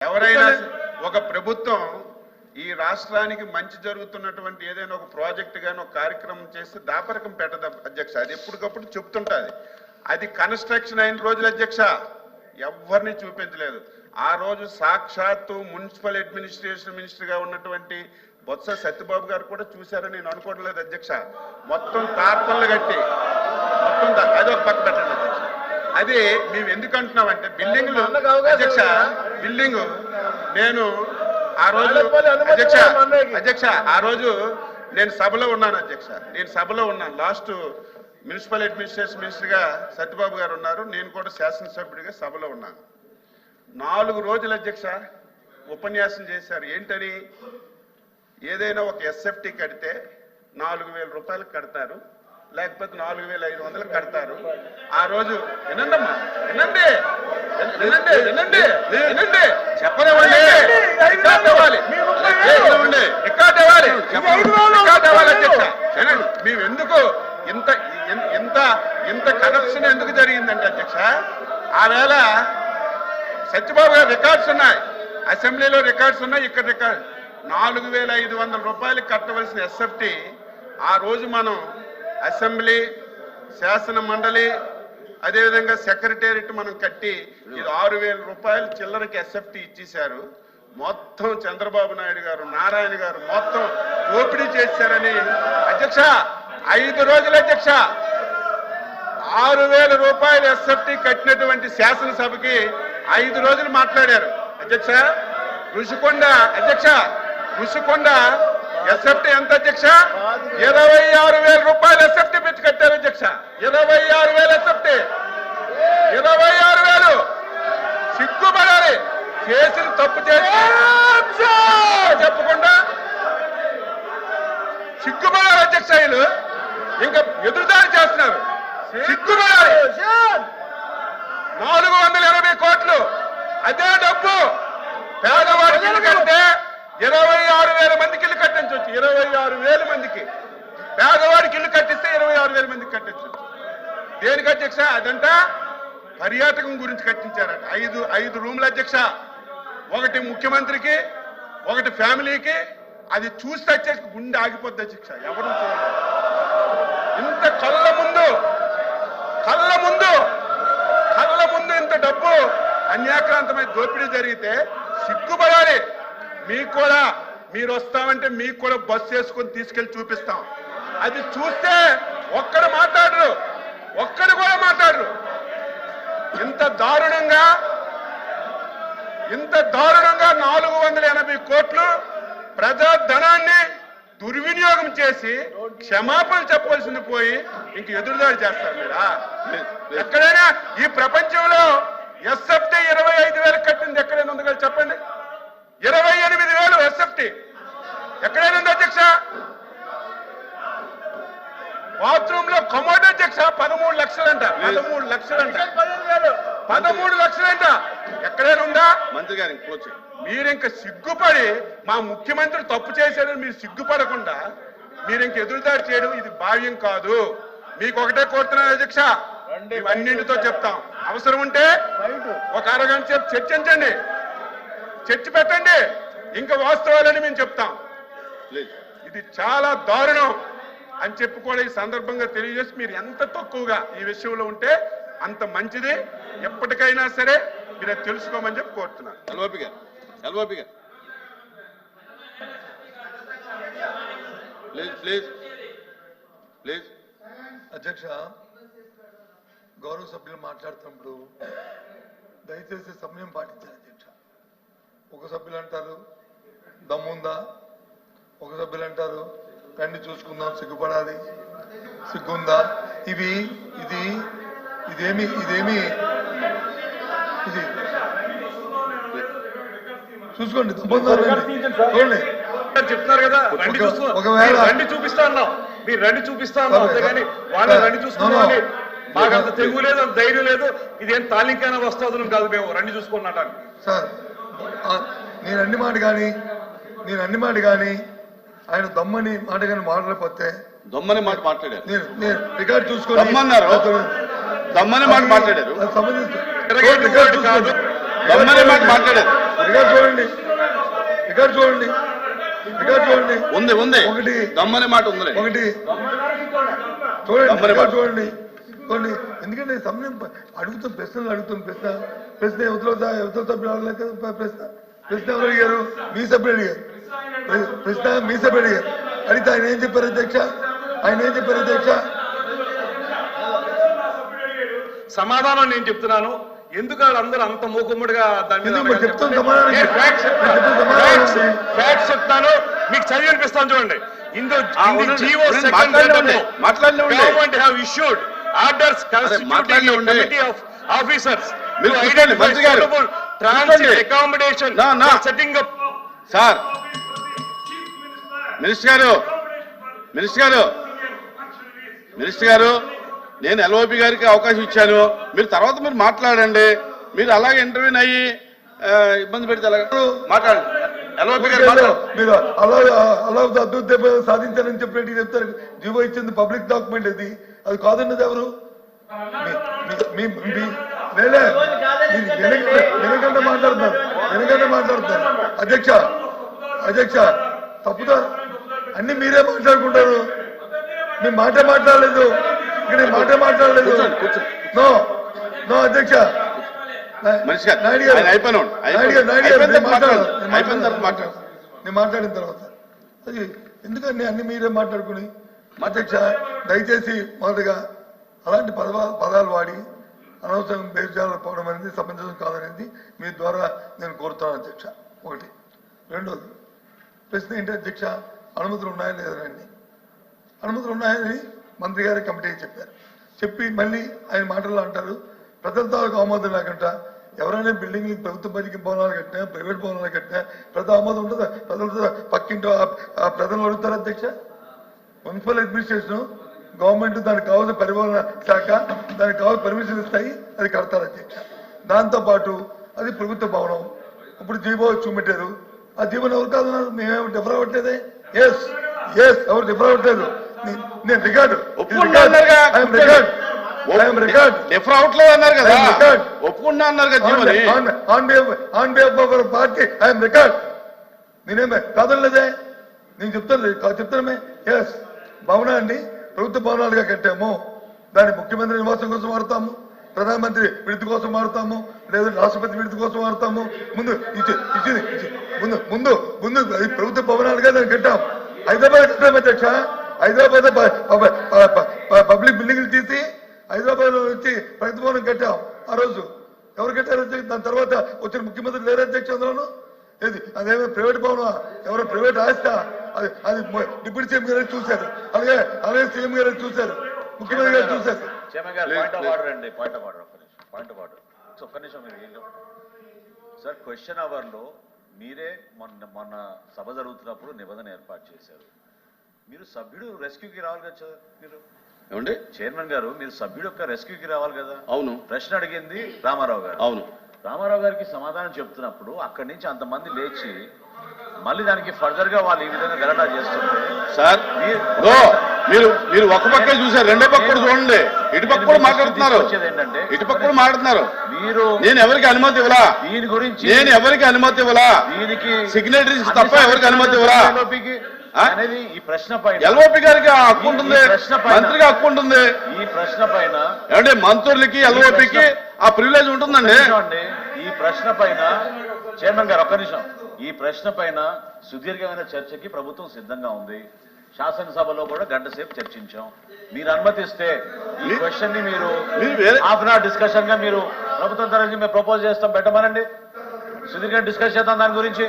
ఎవరైనా ఒక ప్రభుత్వం ఈ రాష్ట్రానికి మంచి జరుగుతున్నటువంటి ఏదైనా ఒక ప్రాజెక్ట్ గాని ఒక కార్యక్రమం చేస్తే దాపరకం పెట్టదు అధ్యక్ష. అది ఎప్పటికప్పుడు చెప్తుంటది. అది కన్స్ట్రక్షన్ అయిన రోజుల అధ్యక్ష ఎవరిని చూపించలేదు. ఆ రోజు సాక్షాత్తు మున్సిపల్ అడ్మినిస్ట్రేషన్ మినిస్టర్ గా ఉన్నటువంటి బొత్స సత్యబాబు గారు కూడా చూశారని నేను అనుకోవట్లేదు అధ్యక్ష. మొత్తం తార్పన్లు కట్టి మొత్తం అది ఒక పక్క పెట్టండి అధ్యక్ష. అది మేము ఎందుకు అంటున్నామంటే బిల్డింగ్లు అధ్యక్ష, బిల్డింగ్ నేను ఆ రోజు అధ్యక్ష ఆ రోజు నేను సభలో ఉన్నాను అధ్యక్ష. నేను సభలో ఉన్నాను. లాస్ట్ మున్సిపల్ అడ్మినిస్ట్రేషన్ మినిస్టర్ గా సత్యబాబు గారు ఉన్నారు, నేను కూడా శాసనసభ్యుడిగా సభలో ఉన్నాను. 4 రోజులు అధ్యక్ష ఉపన్యాసం చేశారు. ఏంటని, ఏదైనా ఒక ఎస్ఎఫ్టీ కడితే 4,000 రూపాయలకు కడతారు, లేకపోతే 4,500 కడతారు. ఆ రోజు వినండమ్మా, వినండి వినండి వినండి వినండి చెప్పనివ్వండి, రికార్డ్ ఇవ్వాలి, రికార్డ్ ఇవ్వాలి, రికార్డ్ ఇవ్వాలి అధ్యక్ష. వినండి, మేము ఎందుకు ఇంత ఇంత ఇంత కరప్షన్ ఎందుకు జరిగిందంటే అధ్యక్ష, ఆ వేళ సత్యబాబు గారు రికార్డ్స్ ఉన్నాయి, అసెంబ్లీలో రికార్డ్స్ ఉన్నాయి, ఇక్కడ రికార్డ్ 4,500 రూపాయలు కట్టవలసిన ఎస్ఎఫ్టీ ఆ రోజు మనం అసెంబ్లీ, శాసన మండలి, అదేవిధంగా సెక్రటేరియట్ మనం కట్టి ఇది 6,000 రూపాయలు చిల్లరకి ఎస్ఎఫ్టీ ఇచ్చేశారు. మొత్తం చంద్రబాబు నాయుడు గారు, నారాయణ గారు మొత్తం దోపిడీ చేశారని అధ్యక్ష 5 రోజులు అధ్యక్ష 6,000 రూపాయలు ఎస్ఎఫ్టీ కట్టినటువంటి శాసనసభకి 5 రోజులు మాట్లాడారు అధ్యక్ష. ఋషికొండ అధ్యక్ష, ఋషికొండ ఎస్ఎఫ్టీ ఎంత అధ్యక్ష? 26,000 రూపాయలు ఎస్ఎఫ్టీ పెట్టి కట్టారు అధ్యక్ష. 26,000 ఎస్ఎఫ్టీ, 26,000. సిగ్గుపడాలి, చేసిన తప్పు చేసి చెప్పకుండా సిగ్గుపడాలి అధ్యక్ష. వీళ్ళు ఇంకా ఎదురుదాడి చేస్తున్నారు, సిగ్గుపడాలి. 480 కోట్లు అదే డబ్బు పేదవాడికి ఇల్లు కంటే 26,000 మందికి ఇల్లు కట్టించవచ్చు. 26,000 మందికి పేదవాడికి ఇల్లు కట్టిస్తే 26,000 మందికి కట్టించవచ్చు. దేనికి అధ్యక్ష? అదంట పర్యాటకం గురించి కట్టించారట. 5 రూములు అధ్యక్ష, ఒకటి ముఖ్యమంత్రికి, ఒకటి ఫ్యామిలీకి. అది చూస్తే అధ్యక్ష గుండె ఆగిపోద్ది అధ్యక్ష. ఎవరు ఇంత కళ్ళ ముందు ఇంత డబ్బు అన్యాక్రాంతమైన దోపిడీ జరిగితే సిగ్గుపడాలి. మీకు కూడా, మీరు వస్తామంటే మీకు కూడా బస్సు వేసుకొని తీసుకెళ్లి చూపిస్తాం. అది చూస్తే ఒక్కడు కూడా మాట్లాడరు. ఇంత దారుణంగా 480 కోట్లు ప్రజా ధనాన్ని దుర్వినియోగం చేసి క్షమాపణ చెప్పవలసింది పోయి ఇంక ఎదురుదాడి చేస్తారు మీరా? ఎక్కడైనా ఈ ప్రపంచంలో ఎస్ఎఫ్టీ 25,000 కట్టింది ఎక్కడైనా ఉంది కదా చెప్పండి? 28,000 ఎస్ఎఫ్టీ ఎక్కడైనా ఉంది అధ్యక్ష? బాత్రూమ్ లో కమోడ్ అధ్యక్ష 13 లక్షలంట. 13 లక్షలంట ఎక్కడైనా ఉందా? మంత్రి గారు మీరు ఇంకా సిగ్గుపడి, మా ముఖ్యమంత్రి తప్పు చేశాడని మీరు సిగ్గుపడకుండా మీరు ఇంక ఎదురుదాడి చేయడం ఇది భావ్యం కాదు. మీకు ఒకటే కోరుతున్నాను అధ్యక్ష, ఇవన్నింటితో చెప్తాం. అవసరం ఉంటే ఒక అరగంట సేపు చర్చించండి, చర్చ పెట్టండి, ఇంకా వాస్తవాలని మేము చెప్తాం. ఇది చాలా దారుణం అని చెప్పి కూడా ఈ సందర్భంగా తెలియజేసి, మీరు ఎంత తక్కువగా ఈ విషయంలో ఉంటే అంత మంచిది. ఎప్పటికైనా సరే మీరు తెలుసుకోమని చెప్పి కోరుతున్నాను. ఎల్ఓపి గారు ప్లీజ్. అధ్యక్ష, గౌరవ సభ్యులు మాట్లాడుతున్నప్పుడు దయచేసి సమయం పాటించాలి అధ్యక్ష. ఒక సభ్యులు అంటారు దమ్ముందా, ఒక సభ్యులు అంటారు రండి చూసుకుందాం, సిగ్గుపడాలి, సిగ్గుందా. ఇదేమి చూసుకోండి, చూడండి చెప్తున్నారు కదా, ఒకవేళ రండి చూపిస్తా అన్నాం, మీరు రండి చూపిస్తా అన్నాం, అంతేగాని వాళ్ళ రండి చూసుకున్నామని మాకు అంత తెగువ లేదు, అంత ధైర్యం లేదు. ఇదేం తాలింకైనా వస్తుంది కాదు, మేము రండి చూసుకున్నట్టు సార్. నేను అన్ని మాట కానీ ఆయన దమ్మని మాట కానీ మాట్లాడకపోతే దమ్మని మాట మాట్లాడారు. నేను రికార్డు చూసుకొని దమ్మని మాట మాట్లాడారు. దమ్మనే మాట మాట్లాడారు. రికార్డ్ చూడండి, రికార్డ్ చూడండి, రికార్డ్ చూడండి. ఉంది ఒకటి దమ్మనే మాట ఉంది. ఒకటి చూడండి, రికార్డ్ చూడండి. చూడండి, ఎందుకంటే సమయం అడుగుతాం, ప్రశ్నలు అడుగుతాం. ప్రశ్న యువతల సభ్యులు అడగలేక ప్రశ్న ఎవరు అడిగారు? మీ సభ్యులు అడిగారు. ప్రశ్న మీ సభ్యులు అడిగారు. అడిగితే ఆయన ఏం చెప్పారు అధ్యక్ష? సమాధానం నేను చెప్తున్నాను. ఎందుకు వాళ్ళందరూ అంత మూకుమ్మడిగా దాని మీద చెప్తాను సమాధానం. ఫ్యాక్ట్స్ చెప్తాను, మీకు చదివి వినిపిస్తాను చూడండి. GO government have issued orders constituting committee of officers transit accommodation setting up. Sir minister గారు నేను ఎల్ఓపి గారికి అవకాశం ఇచ్చాను. మీరు తర్వాత మీరు మాట్లాడండి. మీరు అలాగే ఇంటర్వ్యూ అయ్యి ఇబ్బంది పెడితే అలాగే మాట్లాడండి. ఎల్ఓపి గారు మీరు అలా అద్భుత సాధించారని చెప్పినట్టు చెప్తారు. జీవో ఇచ్చింది పబ్లిక్ డాక్యుమెంట్. అది కాదన్నది ఎవరు? వెనకంటే మాట్లాడుతున్నారు అధ్యక్ష తప్పుదా? అన్ని మీరే మాట్లాడుకుంటారు. మీ మాట మాట్లాడలేదు. ఇక్కడ మాట మాట్లాడలేదు. నో అధ్యక్ష. నేను మాట్లాడిన తర్వాత అది ఎందుకని అన్ని మీరే మాట్లాడుకుని? అధ్యక్ష దయచేసి మొదటగా అలాంటి పదాలు వాడి అనవసరం బేజాలు పోవడం అనేది సమంజసం కాదనేది మీ ద్వారా నేను కోరుతాను అధ్యక్ష. ఒకటి. రెండోది ప్రశ్న ఏంటి అధ్యక్ష? అనుమతులు ఉన్నాయా లేదండి? అనుమతులు ఉన్నాయని మంత్రి గారి కమిటీకి చెప్పారు. చెప్పి మళ్ళీ ఆయన మాటల్లో అంటారు ప్రజల తాలూకు ఆమోదం లేకుండా ఎవరైనా బిల్డింగ్ ప్రభుత్వ పనికి భవనాలు కట్టినా, ప్రైవేట్ భవనాలు కట్టినా ప్రజల ఆమోదం ఉంటుందా? ప్రజలతో పక్కింటో ఆ ప్రజలు అడుగుతారు అధ్యక్ష. మున్సిపల్ అడ్మినిస్ట్రేషన్ గవర్నమెంట్ దానికి కావాల్సిన పరిపాలన శాఖ దానికి కావాల్సిన పర్మిషన్ ఇస్తాయి, అది కడతారు అధ్యక్ష. దాంతోపాటు అది ప్రభుత్వ భవనం. ఇప్పుడు జీవో చూపెట్టారు. ఆ జీవోని ఎవరు కాదన్నారు? మేమేమి డిఫర్ అవ్వట్లేదే. ఎస్ ఎవరు డిఫర్ అవ్వట్లేదు. నేను రికార్డు డిఫర్ అవట్లేదు అన్నారు కదా, ఒప్పుకున్నా అన్నారు కదా. On behalf of party I'm record. నేనేమే కాదనలేదే. నేను చెప్తానమే. ఎస్ భవనాన్ని ప్రభుత్వ భవనాలుగా కట్టాము. దాన్ని ముఖ్యమంత్రి నివాసం కోసం వాడతాము, ప్రధానమంత్రి విడుదల కోసం వాడతాము, లేదా రాష్ట్రపతి విడుదల కోసం వాడతాము. ముందు ప్రభుత్వ భవనాలుగా దాన్ని కట్టాం. హైదరాబాద్ కట్టాము అధ్యక్ష. హైదరాబాద్ పబ్లిక్ బిల్డింగ్లు తీసి హైదరాబాద్ లో వచ్చి ప్రగతి భవనం కట్టాం. ఆ రోజు ఎవరు కట్టారు అధ్యక్ష? దాని తర్వాత వచ్చిన ముఖ్యమంత్రి లేరు అధ్యక్ష. అందులోను ఏది అదేమో ప్రైవేట్ భవనం, ఎవరో ప్రైవేట్ ఆస్తా? అది డిప్యూటీ సీఎం గారు చూశారు, అలాగే సీఎం గారు చూశారు, ముఖ్యమంత్రి గారు చూశారు. ఒక్క నిమిషం సార్. క్వశ్చన్ అవర్ లో మీరే మొన్న సభ జరుగుతున్నప్పుడు నిబంధన ఏర్పాటు చేశారు. మీరు సభ్యుడు రెస్క్యూకి రావాలి కదా సార్. మీరు ఏమండి చైర్మన్ గారు, మీరు సభ్యుడు యొక్క రెస్క్యూకి రావాలి కదా. అవును. ప్రశ్న అడిగింది రామారావు గారు. అవును. రామారావు గారికి సమాధానం చెప్తున్నప్పుడు అక్కడి నుంచి అంతమంది లేచి మళ్ళీ దానికి ఫర్దర్ గా వాళ్ళు ఈ విధంగా గలాటా చేస్తుంటే సార్ మీరు ఒక పక్క చూసారు, రెండో పక్క కూడా చూడండి. ఇటుపక్క కూడా మాట్లాడుతున్నారు, ఏంటంటే ఇటుపక్క కూడా మాట్లాడుతున్నారు. మీరు నేను ఎవరికి అనుమతి ఇవ్వలా, దీని గురించి దీనికి సిగ్నేటరీస్ తప్ప ఎవరికి అనుమతి ఇవ్వలా అనేది ఈ ప్రశ్న పైన ఎల్ఓపి గారికి హక్కు ఉంటుంది, మంత్రికి హక్కు ఉంటుంది. ఈ ప్రశ్న పైన ఏమంటే మంత్రులకి ఎల్ఓపికి ఆ ప్రివిలేజ్ ఉంటుందండి. ఈ ప్రశ్న పైన చైర్మన్ గారు ఒక్క నిమిషం. ఈ ప్రశ్న పైన సుదీర్ఘమైన చర్చకి ప్రభుత్వం సిద్ధంగా ఉంది. శాసనసభలో కూడా గంట సేపు చర్చించాం. మీరు అనుమతిస్తే ఈ క్వశ్చన్ ని మీరు హాఫ్ అన్ అవర్ డిస్కషన్ గా మీరు ప్రభుత్వం తరఫు మేము ప్రపోజ్ చేస్తాం, పెట్టమనండి. సుదీర్ఘ డిస్కస్ చేద్దాం దాని గురించి.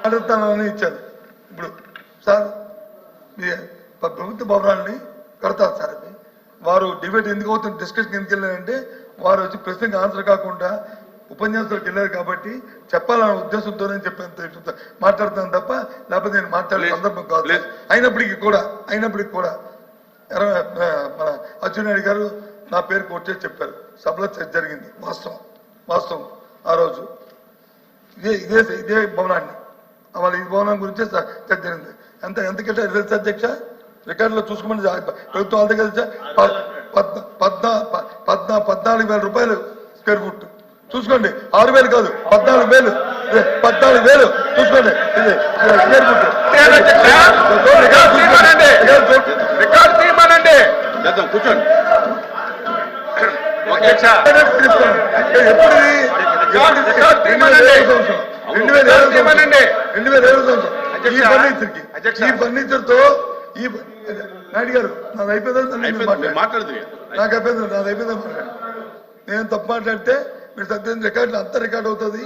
అడుగుతానని ఇచ్చారు. ఇప్పుడు సార్ ప్రభుత్వ భవనాన్ని కడతారు సార్. అది వారు డిబేట్ ఎందుకు అవుతుంది, డిస్కషన్ ఎందుకు వెళ్ళారంటే వారు వచ్చి ప్రశ్నకి ఆన్సర్ కాకుండా ఉపన్యాసాలకు వెళ్ళారు కాబట్టి చెప్పాలనే ఉద్దేశంతోనే చెప్పాను, మాట్లాడుతాను తప్ప లేకపోతే నేను మాట్లాడే సందర్భం కాదు. అయినప్పటికీ కూడా మన అచ్చెన్నాయుడు గారు నా పేరు కోట్ చేసి చెప్పారు. సభలో చర్చ జరిగింది. వాస్తవం ఆ రోజు ఇదే భవనాన్ని వాళ్ళ ఈ భవనం గురించే చర్చ జరిగింది. ఎంత కట్టారు తెలుసు అధ్యక్ష? రికార్డులో చూసుకోమని ప్రభుత్వం వాళ్ళ దగ్గర 14,000 రూపాయలు స్క్వేర్ ఫుట్ చూసుకోండి. 6,000 కాదు 14,000 చూసుకోండి. ఇది స్క్వేర్ ఫుట్ రికార్డు తీయమనండి. చేద్దాం కూర్చోండి. ఈ ఫర్నిచర్ తో ఈ నాయుడు గారు నాది అయిపోయింది మాట్లాడుతుంది. నాకు అయిపోయింది మాట్లాడు. నేను తప్పు మాట్లాడితే మీరు సత్యం రికార్డులు అంతా రికార్డ్ అవుతుంది.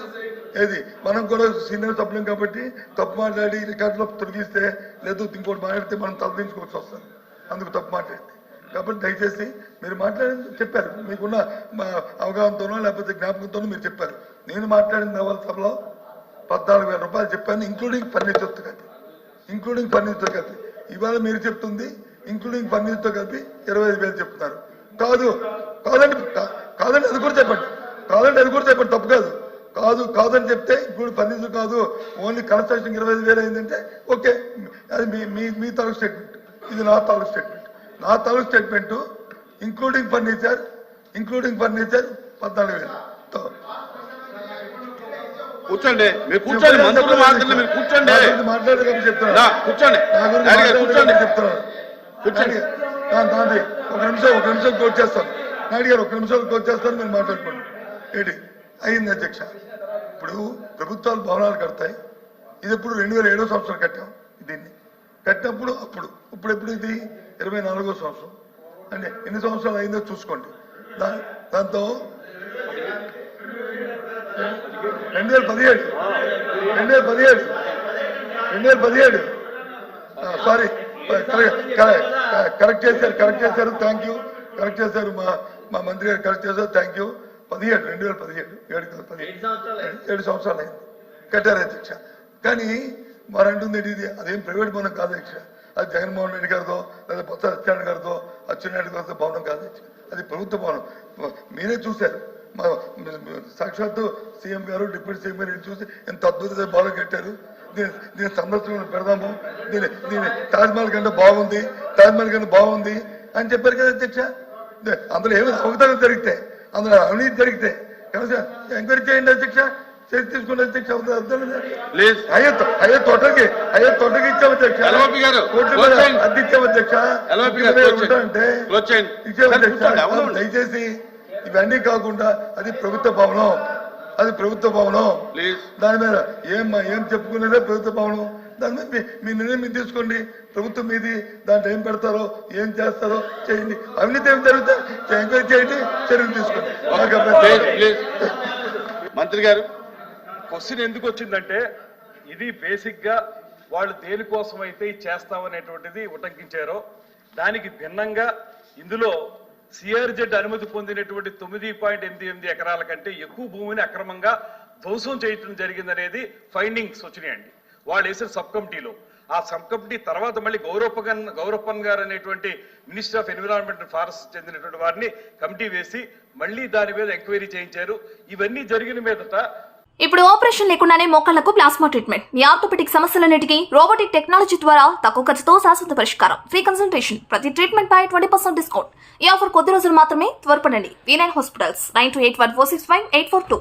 ఏది మనం కూడా సీనియర్ సభ్యులం కాబట్టి తప్పు మాట్లాడి రికార్డులో తొలగిస్తే లేదు ఇంకోటి మాట్లాడితే మనం తలదించుకోవాల్సి వస్తుంది. అందుకు తప్పు మాట్లాడితే కాబట్టి దయచేసి మీరు మాట్లాడింది చెప్పారు, మీకున్న అవగాహనతోనో లేకపోతే జ్ఞాపకంతోనో మీరు చెప్పారు. నేను మాట్లాడిన సభలో 14,000 రూపాయలు చెప్పాను, ఇంక్లూడింగ్ ఫర్నిచర్తో కలిపి. ఇవాళ మీరు చెప్తుంది ఇంక్లూడింగ్ ఫర్నిచర్తో కలిపి 25,000 చెప్తున్నారు. కాదండి అది కూడా చెప్పండి. తప్పు కాదని చెప్తే ఇప్పుడు ఫర్నిచర్ కాదు, ఓన్లీ కన్స్ట్రక్షన్ 25,000 అయిందంటే ఓకే, అది మీ తాలూకు స్టేట్మెంట్, ఇది నా తాలూకు స్టేట్మెంట్. ఇంక్లూడింగ్ ఫర్నిచర్ 14,000తో కూర్చోండి. మీరు కూర్చోండి. మంత్రులు మాట్లాడండి. మీరు కూర్చోండి. మాట్లాడేది చెప్తున్నాను. కూర్చోండి. కూర్చోండి. ఒక నిమిషం కోట్ చేస్తాను. నాయుడు గారు 1 నిమిషం కోట్ చేస్తాను, మీరు మాట్లాడుకోండి. ఏంటి అయింది అధ్యక్ష? ఇప్పుడు ప్రభుత్వాలు భవనాలు కడతాయి. ఇది ఇప్పుడు 2007 సంవత్సరం కట్టాం. దీన్ని కట్టినప్పుడు ఇప్పుడు ఎప్పుడు ఇది 24వ సంవత్సరం. అంటే ఎన్ని సంవత్సరాలు అయిందో చూసుకోండి. దాంతో 2017 సారీ కరెక్ట్ చేశారు. Thank you. కరెక్ట్ చేశారు మా మంత్రి గారు, కరెక్ట్ చేశారు. Thank you. 7 సంవత్సరాలు అయింది కట్టారు అధ్యక్ష. కానీ వారు అంటుంది ఇది అదేం ప్రైవేట్ భవనం కాదు అధ్యక్ష, అది జగన్మోహన్ రెడ్డి గారితో లేదా బొత్స సత్యనారాయణ గారితో అచ్చెన్నాయుడు గారితో భవనం కాదు అధ్యక్ష, అది ప్రభుత్వ భవనం. మీరే చూశారు, సాక్షాత్తు సీఎం గారు డిప్యూటీ సీఎం గారు చూసి ఎంత అద్భుతమైన భవనం కట్టారు. దీని సందర్శన పెడదాము, దీని తాజ్మహల్ కంటే బాగుంది అని చెప్పారు కదా అధ్యక్ష. అందులో ఏమైనా అవకతవకలు జరిగితే, అందులో అవినీతి జరిగితే ఎంక్వైరీ చేయండి అధ్యక్ష, చేసి తీసుకున్న అధ్యక్ష. అయ్యే తోటకి ఇచ్చాము అధ్యక్ష, అద్దె ఇచ్చాము అధ్యక్ష. దయచేసి ఇవన్నీ కాకుండా అది ప్రభుత్వ భవనం, దాని మీద ఏం చెప్పుకునేదే ప్రభుత్వ భవనం. దాని మీద మీ నిర్ణయం మీరు తీసుకోండి. ప్రభుత్వం మీది, దాంట్లో ఏం పెడతారో ఏం చేస్తారో చేయండి. అవినీతి ఏం జరుగుతా ఎంక్వైరీ చేయండి, చర్యలు తీసుకోండి. మంత్రి గారు క్వశ్చన్ ఎందుకు వచ్చిందంటే, ఇది బేసిక్ గా వాళ్ళు దేనికోసం అయితే ఇది చేస్తామనేటువంటిది ఉటంకించారో దానికి భిన్నంగా ఇందులో సిఆర్జెడ్ అనుమతి పొందినటువంటి 9.88 ఎకరాల కంటే ఎక్కువ భూమిని అక్రమంగా ధ్వంసం చేయటం జరిగిందనేది ఫైండింగ్స్ వచ్చినాయండి వాళ్ళు వేసిన సబ్ కమిటీలో. ఆ సబ్ కమిటీ తర్వాత మళ్ళీ గౌరప్పన్ గారు అనేటువంటి minister of environment and forest చెందినటువంటి వారిని కమిటీ వేసి మళ్ళీ దాని మీద ఎంక్వైరీ చేయించారు. ఇవన్నీ జరిగిన మీదట ఇప్పుడు ఆపరేషన్ లేకుండానే మోకాళ్లకు ప్లాస్మా ట్రీట్మెంట్, మీ ఆర్థోపెటిక్ సమస్యలన్నిటికీ రోబోటిక్ టెక్నాలజీ ద్వారా తక్కువ ఖర్చుతో శాశ్వత పరిష్కారం, ఫ్రీ కన్సల్టేషన్, ప్రతి ట్రీట్మెంట్ పై 20% డిస్కౌంట్. ఈ ఆఫర్ కొద్ది రోజులు మాత్రమే, త్వరపడండి. V9 hospitals 9281465842.